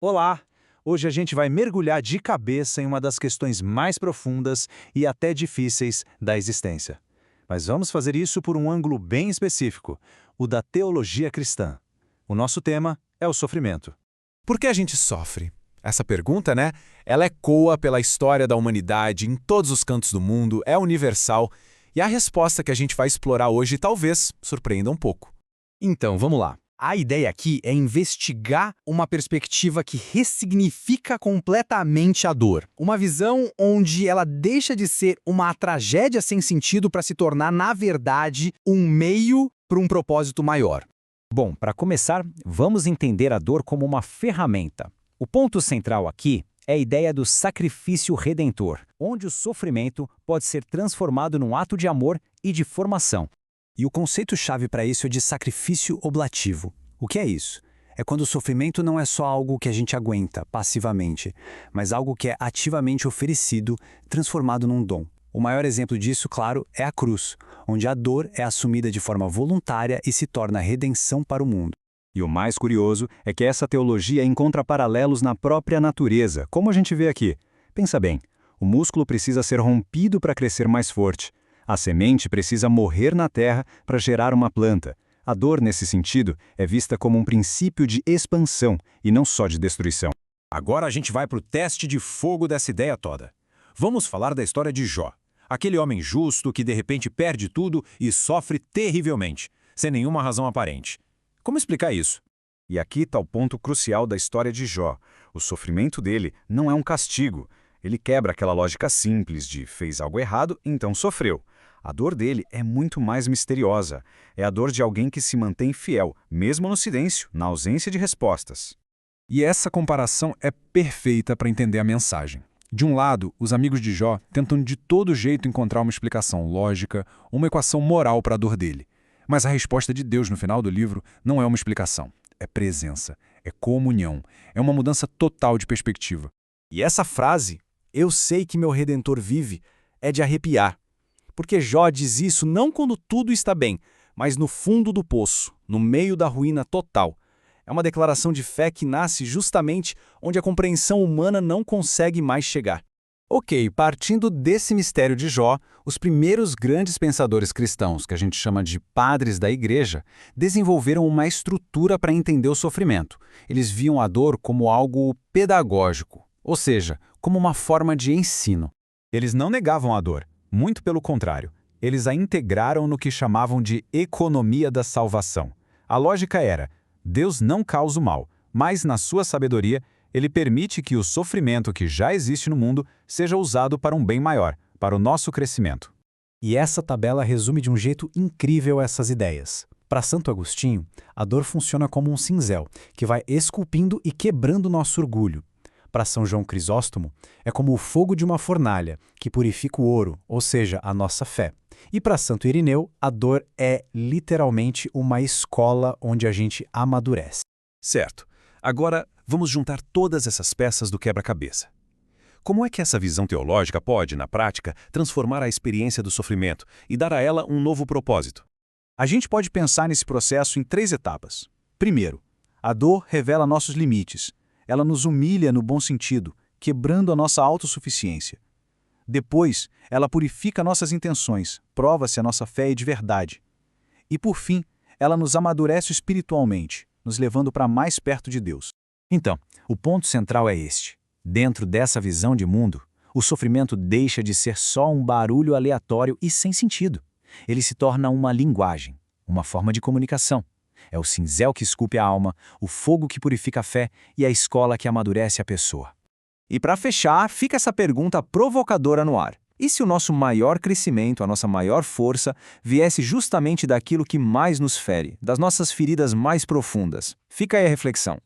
Olá! Hoje a gente vai mergulhar de cabeça em uma das questões mais profundas e até difíceis da existência. Mas vamos fazer isso por um ângulo bem específico, o da teologia cristã. O nosso tema é o sofrimento. Por que a gente sofre? Essa pergunta, né? Ela ecoa pela história da humanidade em todos os cantos do mundo, é universal, e a resposta que a gente vai explorar hoje talvez surpreenda um pouco. Então, vamos lá. A ideia aqui é investigar uma perspectiva que ressignifica completamente a dor. Uma visão onde ela deixa de ser uma tragédia sem sentido para se tornar, na verdade, um meio para um propósito maior. Bom, para começar, vamos entender a dor como uma ferramenta. O ponto central aqui é a ideia do sacrifício redentor, onde o sofrimento pode ser transformado num ato de amor e de formação. E o conceito-chave para isso é de sacrifício oblativo. O que é isso? É quando o sofrimento não é só algo que a gente aguenta passivamente, mas algo que é ativamente oferecido, transformado num dom. O maior exemplo disso, claro, é a cruz, onde a dor é assumida de forma voluntária e se torna redenção para o mundo. E o mais curioso é que essa teologia encontra paralelos na própria natureza, como a gente vê aqui. Pensa bem, o músculo precisa ser rompido para crescer mais forte. A semente precisa morrer na terra para gerar uma planta. A dor, nesse sentido, é vista como um princípio de expansão e não só de destruição. Agora a gente vai para o teste de fogo dessa ideia toda. Vamos falar da história de Jó, aquele homem justo que de repente perde tudo e sofre terrivelmente, sem nenhuma razão aparente. Como explicar isso? E aqui está o ponto crucial da história de Jó. O sofrimento dele não é um castigo. Ele quebra aquela lógica simples de fez algo errado, então sofreu. A dor dele é muito mais misteriosa. É a dor de alguém que se mantém fiel, mesmo no silêncio, na ausência de respostas. E essa comparação é perfeita para entender a mensagem. De um lado, os amigos de Jó tentam de todo jeito encontrar uma explicação lógica, uma equação moral para a dor dele. Mas a resposta de Deus no final do livro não é uma explicação. É presença, é comunhão, é uma mudança total de perspectiva. E essa frase, "Eu sei que meu Redentor vive", é de arrepiar. Porque Jó diz isso não quando tudo está bem, mas no fundo do poço, no meio da ruína total. É uma declaração de fé que nasce justamente onde a compreensão humana não consegue mais chegar. Ok, partindo desse mistério de Jó, os primeiros grandes pensadores cristãos, que a gente chama de padres da igreja, desenvolveram uma estrutura para entender o sofrimento. Eles viam a dor como algo pedagógico, ou seja, como uma forma de ensino. Eles não negavam a dor. Muito pelo contrário, eles a integraram no que chamavam de economia da salvação. A lógica era, Deus não causa o mal, mas na sua sabedoria, ele permite que o sofrimento que já existe no mundo seja usado para um bem maior, para o nosso crescimento. E essa tabela resume de um jeito incrível essas ideias. Para Santo Agostinho, a dor funciona como um cinzel, que vai esculpindo e quebrando nosso orgulho. Para São João Crisóstomo, é como o fogo de uma fornalha, que purifica o ouro, ou seja, a nossa fé. E para Santo Irineu, a dor é literalmente uma escola onde a gente amadurece. Certo. Agora, vamos juntar todas essas peças do quebra-cabeça. Como é que essa visão teológica pode, na prática, transformar a experiência do sofrimento e dar a ela um novo propósito? A gente pode pensar nesse processo em 3 etapas. Primeiro, a dor revela nossos limites. Ela nos humilha no bom sentido, quebrando a nossa autossuficiência. Depois, ela purifica nossas intenções, prova se a nossa fé é de verdade. E por fim, ela nos amadurece espiritualmente, nos levando para mais perto de Deus. Então, o ponto central é este. Dentro dessa visão de mundo, o sofrimento deixa de ser só um barulho aleatório e sem sentido. Ele se torna uma linguagem, uma forma de comunicação. É o cinzel que esculpe a alma, o fogo que purifica a fé e a escola que amadurece a pessoa. E para fechar, fica essa pergunta provocadora no ar. E se o nosso maior crescimento, a nossa maior força, viesse justamente daquilo que mais nos fere, das nossas feridas mais profundas? Fica aí a reflexão.